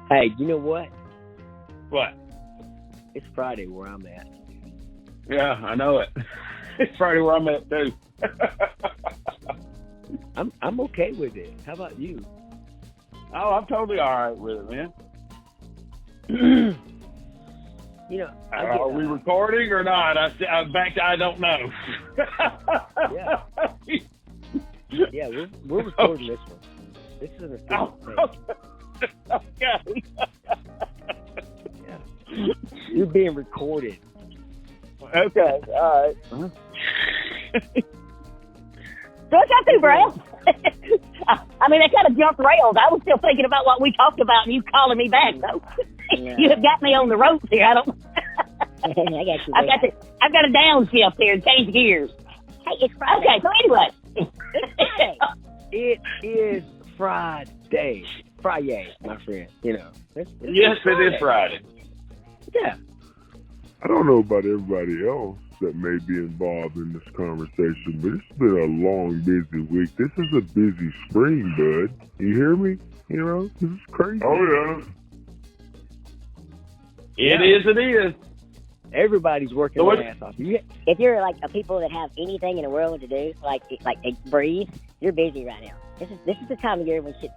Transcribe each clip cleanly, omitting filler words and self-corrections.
Hey, you know what? What? It's Friday where I'm at. Yeah, I know it. It's Friday where I'm at too. I'm okay with it. How about you? Oh, I'm totally all right with it, man. You know, Are we recording or not? In fact, I don't know. Yeah. Yeah, we're recording this one. This is an official thing. Okay. Yeah. You're being recorded. Okay. All right. Uh-huh. So what's up, Brown? I mean, I kind of jumped rails. I was still thinking about what we talked about, and you calling me back. So you have got me on the ropes here. I don't. I got you. I've got a downshift here and change gears. Hey, it's Friday. Okay, so anyway, It is Friday. Friday, my friend. You know. Yes, it is Friday. Yeah. I don't know about everybody else that may be involved in this conversation, but it's been a long, busy week. This is a busy spring, bud. You hear me? You know, this is crazy. Oh, yeah. It is. Everybody's working So their ass off. If you're like a people that have anything in the world to do, like breathe, you're busy right now. This is the time of year when shit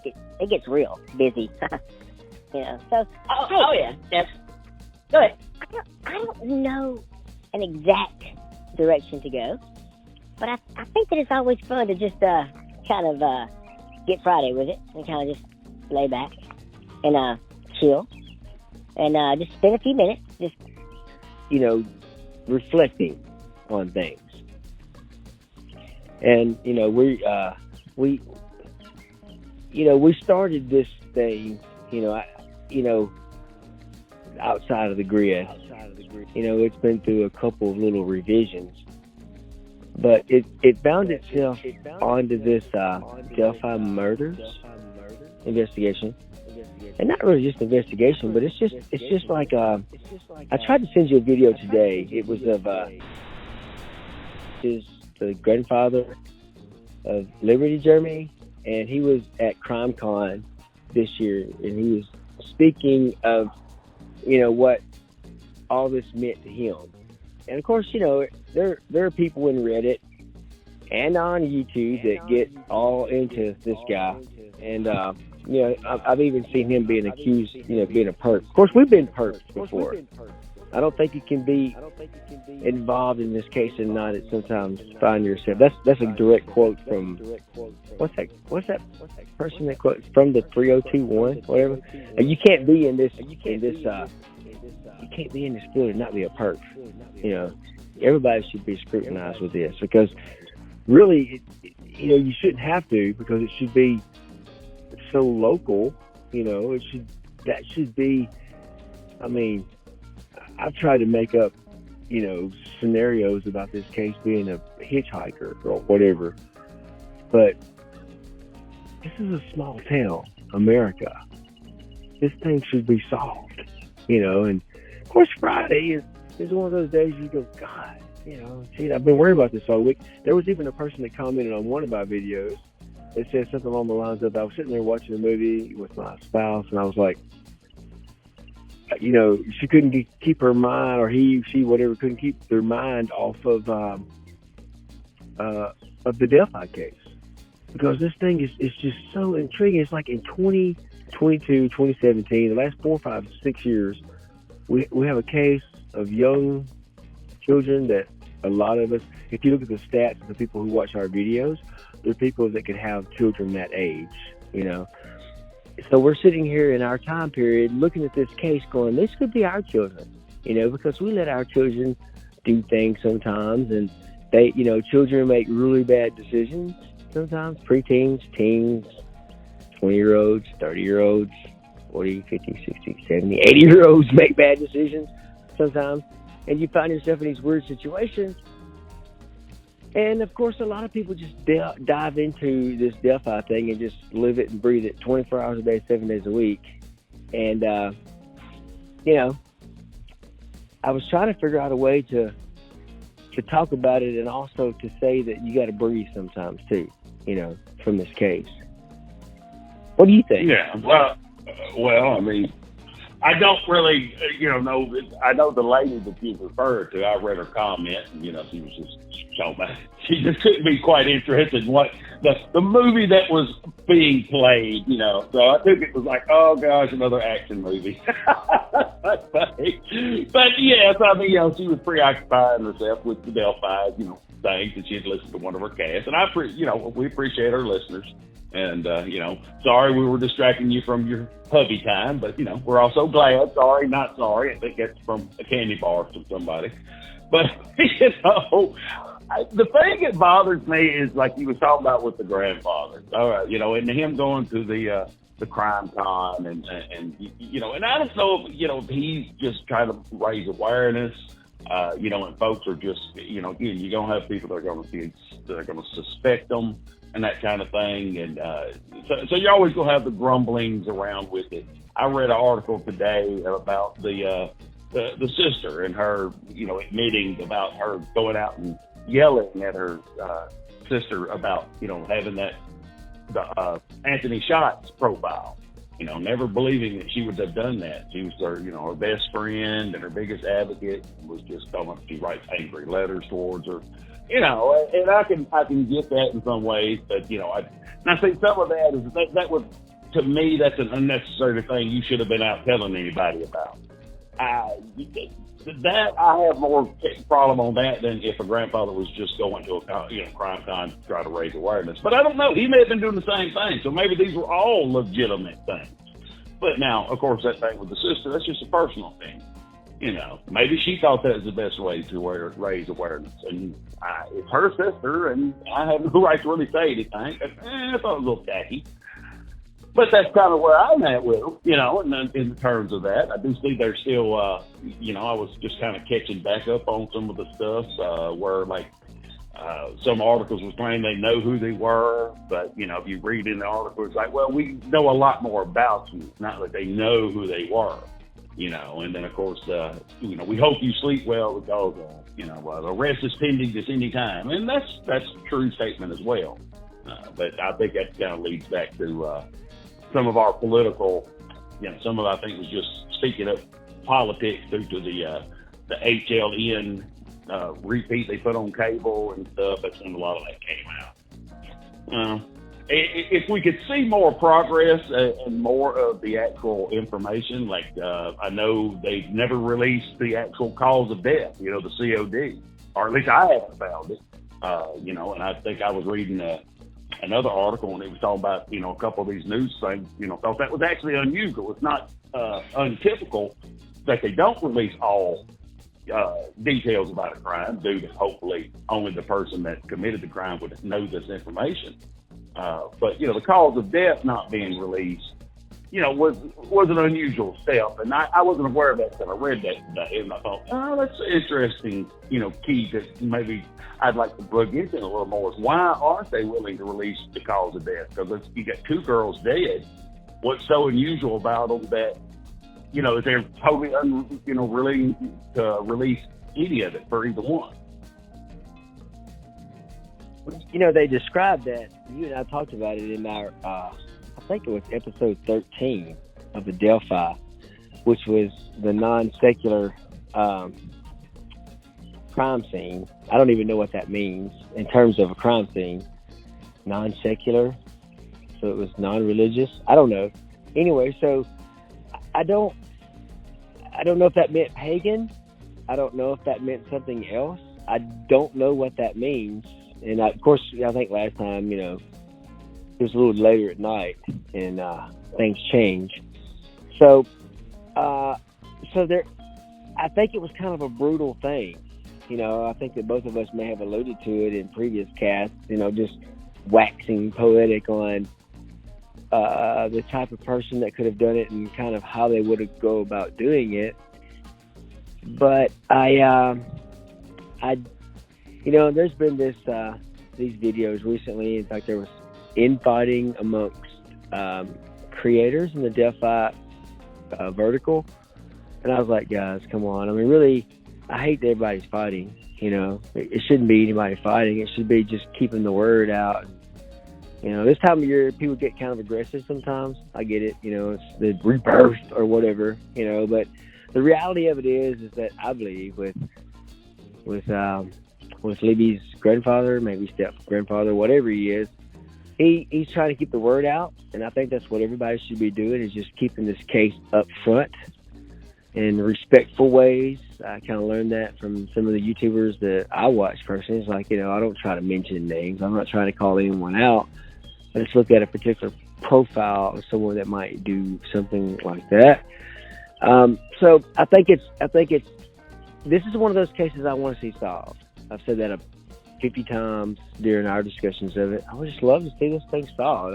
gets real busy. You know. So oh yeah, yes. Go ahead. I don't know an exact direction to go, but I think that it's always fun to just kind of get Friday with it and kind of just lay back and chill and just spend a few minutes just reflecting on things. And we started this thing outside of the grid. It's been through a couple of little revisions, but it found itself onto this Delphi murders investigation. And not really just investigation, but it's just like I tried to send you a video today. It was of the grandfather of Liberty Germany, and he was at CrimeCon this year, and he was speaking of what all this meant to him. And of course, there are people in Reddit and on YouTube that get all into this guy, and I've even seen him being accused, being a perp. Of course, we've been perps before. I don't think you can be involved in this case and not sometimes find yourself. That's a direct quote from what's that person that quote from the 3021 whatever. And you can't be in this you can't be in this field and not be a perp. Everybody should be scrutinized with this, because really, you shouldn't have to, because it should be so local. That should be. I mean, I've tried to make up, scenarios about this case being a hitchhiker or whatever, but this is a small town, America. This thing should be solved, and of course Friday is one of those days you go, God, gee, I've been worried about this all week. There was even a person that commented on one of my videos. It said something along the lines of, I was sitting there watching a movie with my spouse, and I was like, she couldn't keep her mind, or she, whatever, couldn't keep their mind off of the Delphi case, because this thing is just so intriguing. It's like in 2022, 2017, the last 4, 5, 6 years, we have a case of young children that a lot of us, if you look at the stats of the people who watch our videos, there are people that could have children that age, So we're sitting here in our time period looking at this case going, this could be our children, because we let our children do things sometimes, and they, children make really bad decisions sometimes, preteens, teens, 20-year-olds, 30-year-olds, 40, 50, 60, 70, 80-year-olds make bad decisions sometimes, and you find yourself in these weird situations. And of course, a lot of people just dive into this Delphi thing and just live it and breathe it 24 hours a day, 7 days a week. And, I was trying to figure out a way to talk about it, and also to say that you got to breathe sometimes too, from this case. What do you think? Yeah, well, Well, I mean, I don't really, know. I know the lady that you referred to. I read her comment, and she was just talking about. She just couldn't be quite interested in what the movie that was being played. So I think it was like, oh gosh, another action movie. but yes, I mean, she was preoccupying herself with the Delphi, things, and she had listened to one of her casts, and we appreciate our listeners. And, sorry we were distracting you from your hubby time, but, we're also glad. Sorry, not sorry. I think that's from a candy bar from somebody. But, the thing that bothers me is like you was talking about with the grandfather. All right, and him going to the crime con and I don't know if he's just trying to raise awareness, and folks are just, again, you're going to have people that are going to suspect them and that kind of thing. And so you're always going to have the grumblings around with it. I read an article today about the sister and her, admitting about her going out and yelling at her sister about, having the Anthony Shots profile, never believing that she would have done that. She was her best friend and her biggest advocate, was just telling she writes angry letters towards her. And I can get that in some ways, but I think some of that is that was, to me, that's an unnecessary thing you should have been out telling anybody about. That I have more problem on that than if a grandfather was just going to a crime con to try to raise awareness. But I don't know. He may have been doing the same thing, so maybe these were all legitimate things. But now, of course, that thing with the sister, that's just a personal thing. Maybe she thought that was the best way to raise awareness. And it's her sister, and I have no right to really say anything. I thought it was a little tacky. But that's kind of where I'm at with them, in terms of that. I do see there's still, I was just kind of catching back up on some of the stuff where, like, some articles was claiming they know who they were. But, if you read in the article, it's like, well, we know a lot more about you. Not that they know who they were. And then, of course, we hope you sleep well because, the rest is pending this any time. And that's a true statement as well. But I think that kind of leads back to some of our political, some of I think was just speaking of politics due to the HLN repeat they put on cable and stuff. That's when a lot of that came out. If we could see more progress and more of the actual information, like I know they've never released the actual cause of death, the COD, or at least I haven't found it, and I think I was reading another article and it was talking about, a couple of these news things, thought that was actually unusual. It's not untypical that they don't release all details about a crime due to hopefully only the person that committed the crime would know this information. But the cause of death not being released, was an unusual step. And I wasn't aware of that until I read that today. And I thought, oh, that's an interesting, key that maybe I'd like to plug into a little more. Is why aren't they willing to release the cause of death? Because you got 2 girls dead. What's so unusual about them that, that they're totally, willing to release any of it for either one? They described that. You and I talked about it in our, I think it was episode 13 of the Delphi, which was the non-secular crime scene. I don't even know what that means in terms of a crime scene. Non-secular, so it was non-religious. I don't know. Anyway, so I don't know if that meant pagan. I don't know if that meant something else. I don't know what that means. And of course, I think last time, it was a little later at night, and things change. So there, I think it was kind of a brutal thing. I think that both of us may have alluded to it in previous casts. Just waxing poetic on the type of person that could have done it and kind of how they would have go about doing it. But there's been these videos recently. In fact, there was infighting amongst creators in the Delphi vertical. And I was like, guys, come on. I mean, really, I hate that everybody's fighting. It shouldn't be anybody fighting. It should be just keeping the word out You know, this time of year, people get kind of aggressive sometimes. I get it. You know, it's the rebirth or whatever, you know, but the reality of it is that I believe with Libby's grandfather, maybe step grandfather, whatever he is, he's trying to keep the word out. And I think that's what everybody should be doing, is just keeping this case up front in respectful ways. I kind of learned that from some of the YouTubers that I watch personally. It's like, you know, I don't try to mention names. I'm not trying to call anyone out. I just look at a particular profile of someone that might do something like that. So I think this is one of those cases I want to see solved. I've said that 50 times during our discussions of it. I would just love to see this thing solved.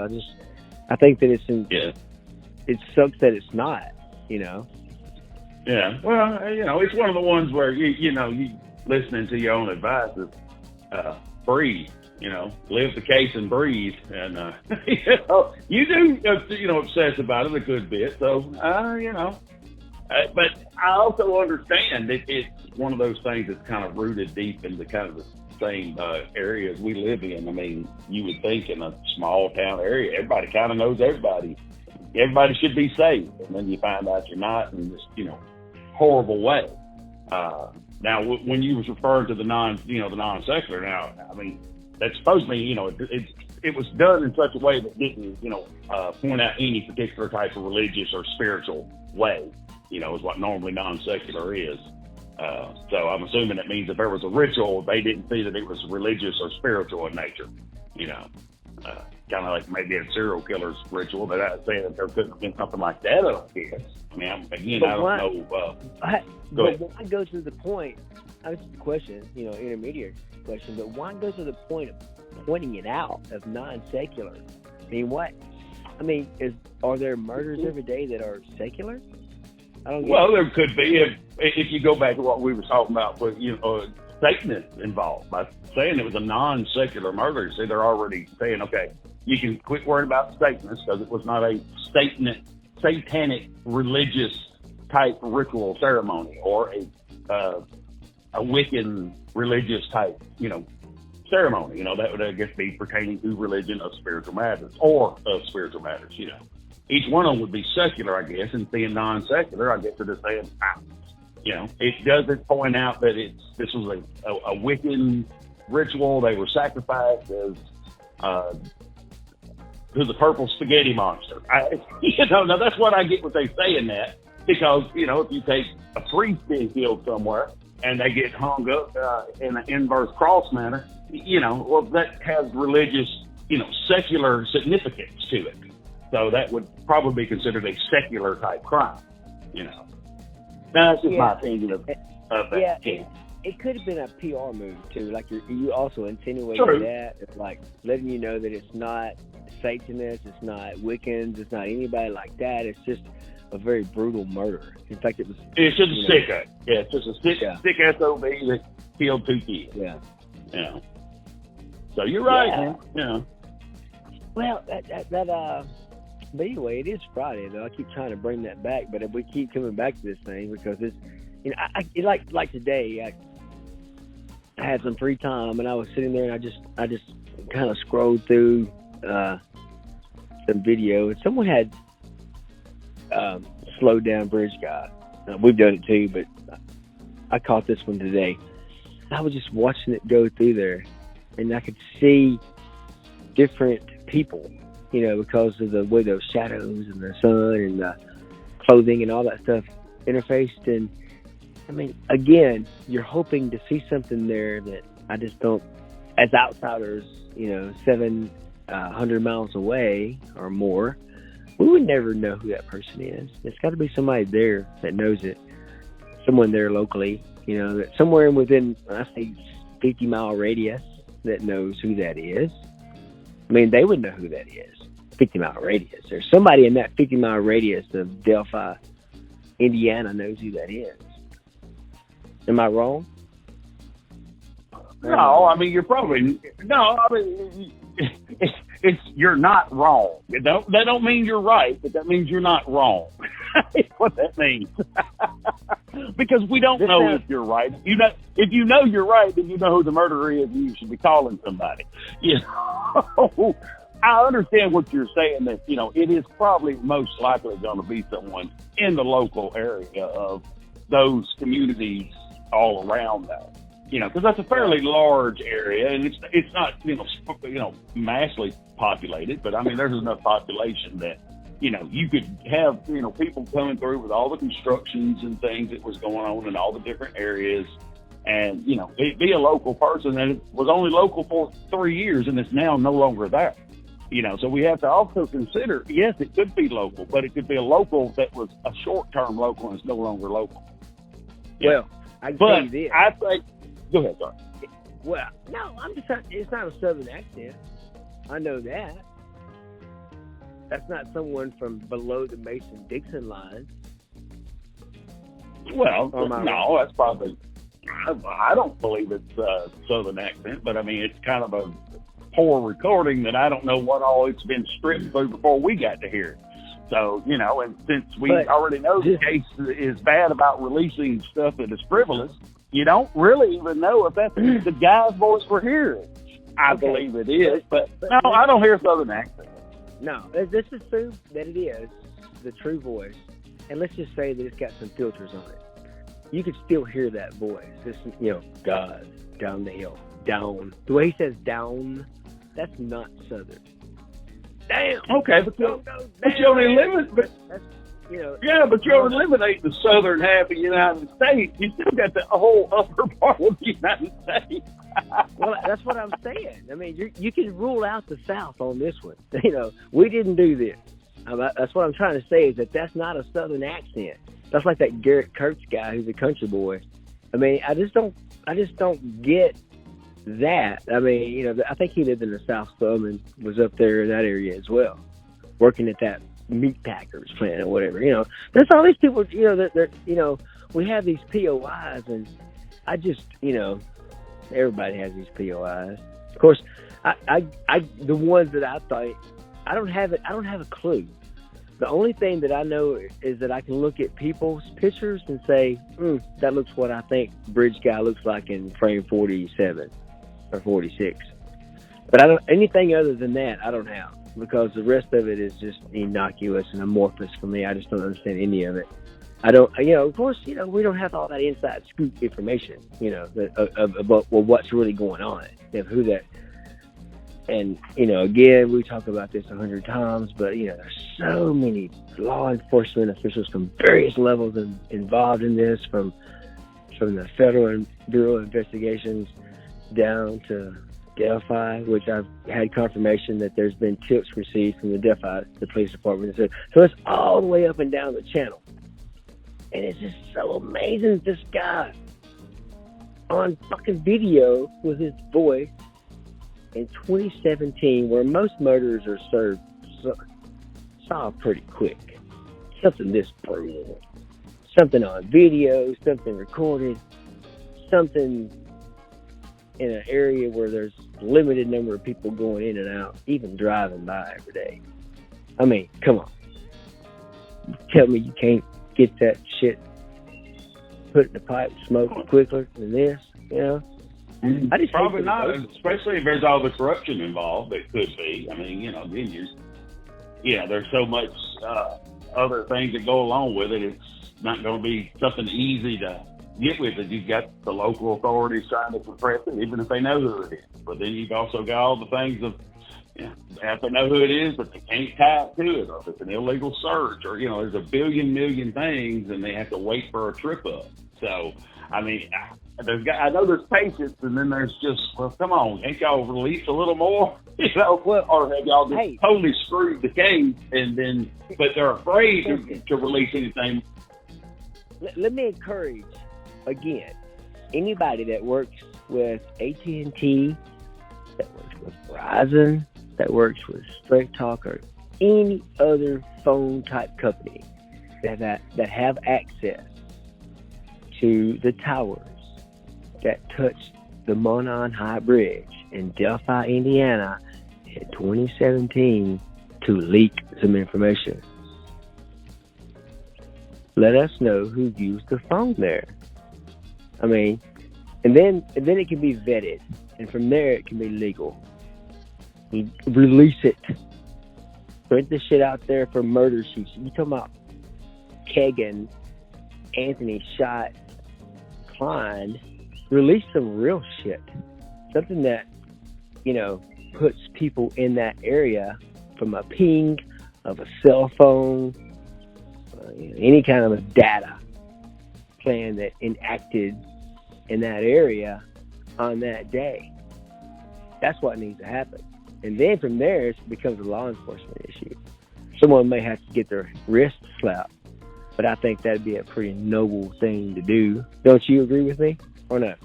I think that it sucks that it's not, you know. Yeah, well, you know, it's one of the ones where you listening to your own advice is breathe. You know, live the case and breathe, and you do obsess about it a good bit. So but I also understand that it's one of those things that's kind of rooted deep into kind of the same areas we live in. I mean, you would think in a small town area, everybody kind of knows everybody. Everybody should be safe, and then you find out you're not in this, horrible way. Now, when you was referring to the non-secular, now, I mean, that's supposed to be, it was done in such a way that didn't, point out any particular type of religious or spiritual way, is what normally non-secular is. So I'm assuming it means if there was a ritual, they didn't see that it was religious or spiritual in nature, kind of like maybe a serial killer's ritual. They're not saying that there couldn't have been something like that, I don't guess. I mean, I don't know. But why go to the point, that's the question, intermediate question, but why go to the point of pointing it out of non-secular? I mean, are there murders every day that are secular? I don't get it. There could be if you go back to what we were talking about with Satanists involved by saying it was a non-secular murder. See, they're already saying, okay, you can quit worrying about Satanists because it was not a satanic religious type ritual ceremony or a Wiccan religious type ceremony. That would, I guess, be pertaining to religion of spiritual matters or of spiritual matters. Each one of them would be secular, I guess, and being non-secular, I guess they're just saying, it doesn't point out that this was a Wiccan ritual. They were sacrificed as to the purple spaghetti monster. Now that's what I get what they say in that, because if you take a priest being killed somewhere and they get hung up in an inverse cross manner, that has religious, secular significance to it. So that would probably be considered a secular type crime. Now, that's just my opinion of that. Yeah, it could have been a PR move too. Like you also insinuated that, it's like letting you know that it's not Satanists, it's not Wiccans, it's not anybody like that. It's just a very brutal murder. In fact, it's just a sick. Yeah, it's just a sick SOB that killed 2 kids. Yeah. So you're right, man. Yeah. Well, but anyway, it is Friday though. I keep trying to bring that back, but we keep coming back to this thing because it's, like today, I had some free time and I was sitting there and I just kind of scrolled through some video and someone had slowed down bridge guy. We've done it too, but I caught this one today. I was just watching it go through there and I could see different people, because of the way those shadows and the sun and the clothing and all that stuff interfaced. And again, you're hoping to see something there that I just don't, as outsiders, 700 miles away or more, we would never know who that person is. There's got to be somebody there that knows it, someone there locally, that somewhere within, I say, 50-mile radius that knows who that is. They would know who that is. 50-mile radius. There's somebody in that 50-mile radius of Delphi, Indiana knows who that is. Am I wrong? No, you're probably you're not wrong. That don't mean you're right, but that means you're not wrong. That's what that means. Because we don't know if you're right. If you know you're right, then you know who the murderer is, and you should be calling somebody. I understand what you're saying, that, you know, it is probably most likely going to be someone in the local area of those communities all around that. You know, because that's a fairly large area, and it's not, you know, massively populated, but I mean, there's enough population that, you know, you could have, you know, people coming through with all the constructions and things that was going on in all the different areas, and, you know, be a local person, and it was only local for 3 years, and it's now no longer there. You know, so we have to also consider, yes, it could be local, but it could be a local that was a short-term local and it's no longer local. Well, I can tell you this. I think. Go ahead, sorry. Well, no, I'm just saying, it's not a Southern accent. I know that. That's not someone from below the Mason-Dixon line. Well, no, that's probably, I don't believe it's a Southern accent, but I mean, it's kind of a poor recording that I don't know what all it's been stripped through before we got to hear it. So, you know, and since we already know the case is bad about releasing stuff that is frivolous, you don't really even know if that's the guy's voice we're hearing. I believe it is, but no, I don't hear Southern accent. No, let's assume that it is the true voice, and let's just say that it's got some filters on it. You could still hear that voice. This, you know, God, down the hill, down. The way he says down, that's not Southern. Damn. Okay, but you only limit, but you know. Yeah, but you eliminate the southern half of the United States. You still got the whole upper part of the United States. Well, that's what I'm saying. I mean, you can rule out the South on this one. You know, we didn't do this. That's what I'm trying to say, is that that's not a Southern accent. That's like that Garrett Kurtz guy who's a country boy. I mean, I just don't get that. I mean, you know, I think he lived in the South some and was up there in that area as well, working at that meat packers plant or whatever. You know, there's all these people, you know, that you know, we have these POIs, and I just, you know, everybody has these POIs. Of course, I the ones that I thought, I don't have a clue. The only thing that I know is that I can look at people's pictures and say, that looks what I think bridge guy looks like in frame 47 or 46. But I don't, anything other than that, I don't have, because the rest of it is just innocuous and amorphous for me. I just don't understand any of it. I don't, you know, of course, you know, we don't have all that inside scoop information, you know, about what's really going on, of who that. And, you know, again, we talk about this 100 times, but, you know, there's so many law enforcement officials from various levels involved in this, from the Federal Bureau of Investigations down to Delphi, which I've had confirmation that there's been tips received from the Delphi, the police department. So it's all the way up and down the channel. And it's just so amazing, this guy on fucking video with his voice in 2017, where most murders are solved pretty quick. Something this brutal. Something on video, something recorded, something in an area where there's a limited number of people going in and out, even driving by every day. I mean, come on. Tell me you can't get that shit put in the pipe, smoked quicker than this, you know? I just probably not, especially if there's all the corruption involved. It could be. I mean, you know, there's so much other things that go along with it. It's not going to be something easy to get with it. You've got the local authorities trying to suppress it, even if they know who it is. But then you've also got all the things of, you know, they have to know who it is, but they can't tie it to it, or if it's an illegal search, or, you know, there's a million things, and they have to wait for a trip up. So, I mean, I know there's patience, and then there's just, well, come on, ain't y'all release a little more? You know, or have y'all just totally screwed the case, and then, but they're afraid to release anything. Let me encourage, again, anybody that works with AT&T, that works with Verizon, that works with Straight Talk, or any other phone type company that have access to the towers that touched the Monon High Bridge in Delphi, Indiana in 2017 to leak some information. Let us know who used the phone there. I mean, and then it can be vetted, and from there it can be legal. release it. Put this shit out there for murder sheets. You talking about Kegan, Anthony shot Klein? Release some real shit. Something that, puts people in that area from a ping of a cell phone, any kind of a data plan that enacted in that area on that day. That's what needs to happen. And then from there, it becomes a law enforcement issue. Someone may have to get their wrist slapped, but I think that'd be a pretty noble thing to do. Don't you agree with me, or no?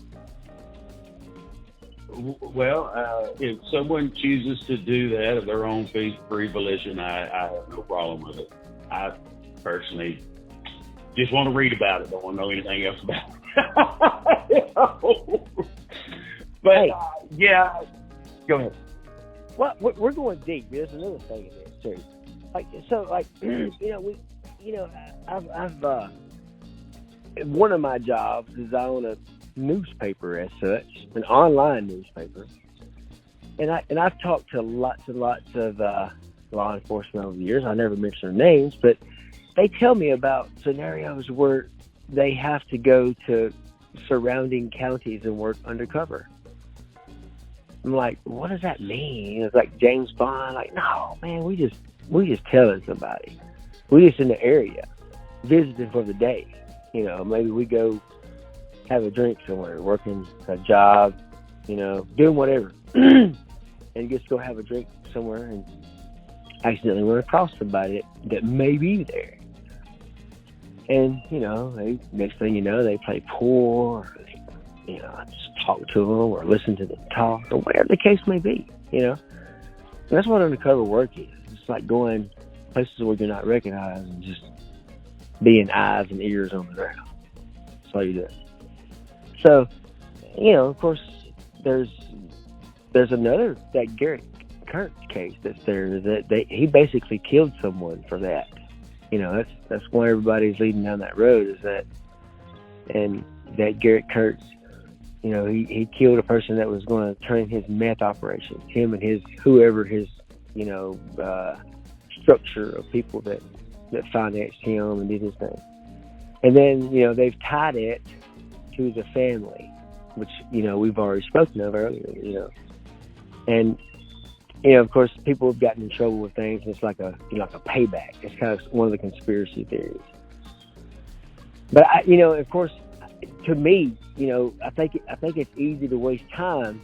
Well, if someone chooses to do that of their own free volition, I have no problem with it. I personally just want to read about it. Don't want to know anything else about it. But, hey, yeah, go ahead. Well, we're going deep. There's another thing in this too. I've one of my jobs is I own a newspaper as such, an online newspaper, and I've talked to lots and lots of law enforcement over the years. I never mention their names, but they tell me about scenarios where they have to go to surrounding counties and work undercover. I'm like, what does that mean? It's like James Bond. Like, no, man, we just telling somebody. We just in the area, visiting for the day. Maybe we go have a drink somewhere, working a job, doing whatever, and just go have a drink somewhere and accidentally run across somebody that may be there. And, next thing you know, they play pool, or just talk to them or listen to them talk or whatever the case may be, And that's what undercover work is. It's like going places where you're not recognized and just being eyes and ears on the ground. That's all you do. So, of course, there's another, that Garrett Kurtz case that's there, that he basically killed someone for that. That's why everybody's leading down that road, is that, and that Garrett Kurtz, he killed a person that was going to turn his meth operation, him and whoever his structure of people that financed him and did his thing. And then, they've tied it to the family, which, we've already spoken of earlier, And, of course, people have gotten in trouble with things, and it's like a payback. It's kind of one of the conspiracy theories. But, of course, to me, I think it's easy to waste time,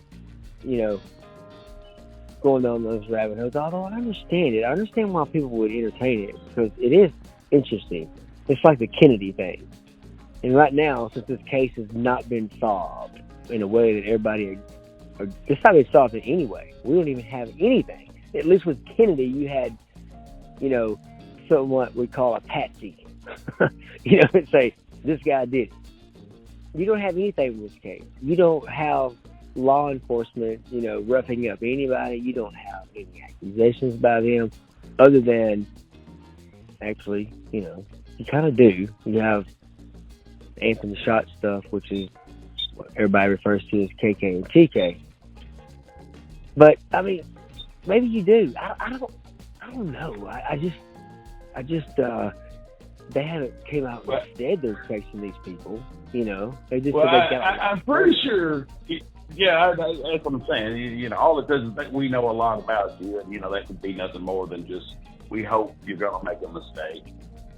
going down those rabbit holes. Although I understand it. I understand why people would entertain it, because it is interesting. It's like the Kennedy thing. And right now, since this case has not been solved in a way that everybody, it's not been solved in any way. We don't even have anything. At least with Kennedy, you had, somewhat we call a patsy. And say, this guy did it. You don't have anything with this case. You don't have law enforcement, roughing up anybody. You don't have any accusations by them, other than, actually, you kind of do. You have Anthony shot stuff, which is what everybody refers to as KK and TK. But I mean, maybe you do. I don't know. I just they haven't came out and said they're chasing these people. They just. Well, I'm pretty sure. Yeah, that's what I'm saying. All it does is that we know a lot about you, and that could be nothing more than just, we hope you're going to make a mistake.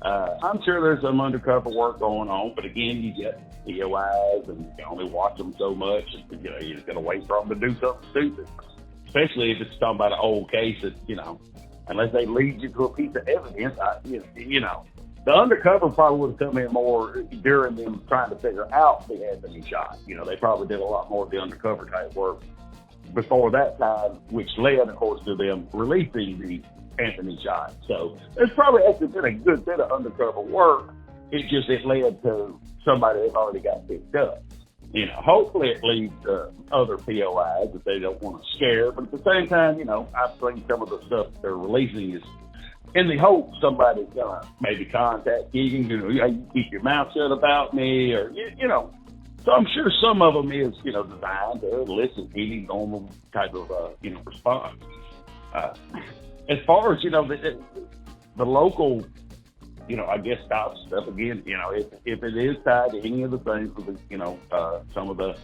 I'm sure there's some undercover work going on, but again, you get POIs, and you can only watch them so much. And, you're just going to wait for them to do something stupid, especially if it's talking about an old case that, unless they lead you to a piece of evidence, the undercover probably would have come in more during them trying to figure out the Anthony shot. They probably did a lot more of the undercover type work before that time, which led, of course, to them releasing the Anthony shot. So there's probably actually been a good bit of undercover work. It led to somebody that already got picked up. Hopefully it leads to other POIs that they don't want to scare. But at the same time, I think some of the stuff they're releasing is in the hope somebody's going to maybe contact Keegan, you keep your mouth shut about me, or, So I'm sure some of them is, designed to elicit any normal type of, response. as far as, the local, I guess stop stuff again, if it is tied to any of the things with the, some of the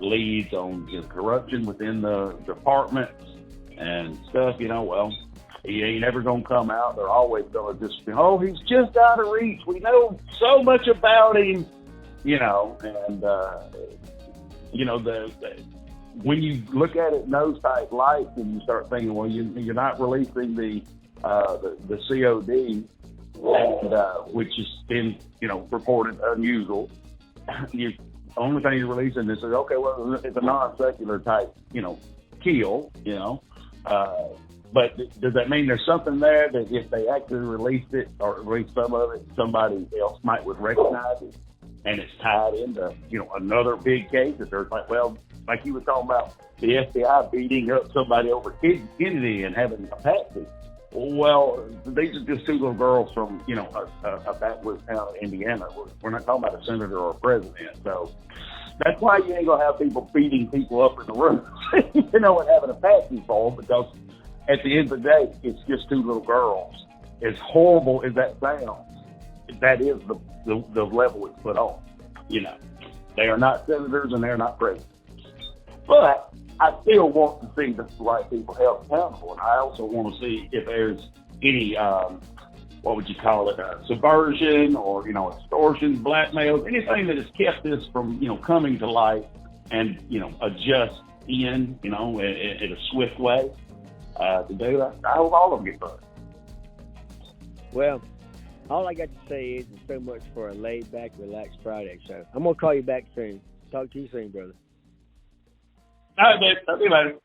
leads on corruption within the department and stuff, well, he ain't ever going to come out. They're always going to just, he's just out of reach. We know so much about him, and, when you look at it nose type lights and you start thinking, well, you're not releasing the COD, and, which has been, reported unusual. The only thing you're releasing is, okay, well, it's a non-secular type, kill, but does that mean there's something there that if they actually released it or released some of it, somebody else would recognize it, and it's tied into, another big case that there's like you were talking about the FBI beating up somebody over Kennedy and having a patsy. Well, these are just two little girls from, a backwoods town in Indiana. We're not talking about a senator or a president. So that's why you ain't going to have people beating people up in the room, and having a patsy for them, because at the end of the day, it's just two little girls. As horrible as that sounds, that is the level it's put on. They are not senators and they're not presidents. But I still want to see the right people held accountable, and I also want to see if there's any, what would you call it, subversion or, extortion, blackmail, anything that has kept this from, coming to light and, adjust in, in a swift way to do that. I hope all of them get burned. Well, all I got to say is it's so much for a laid-back, relaxed Friday. So I'm going to call you back soon. Talk to you soon, brother. All right, man. I'll see you later.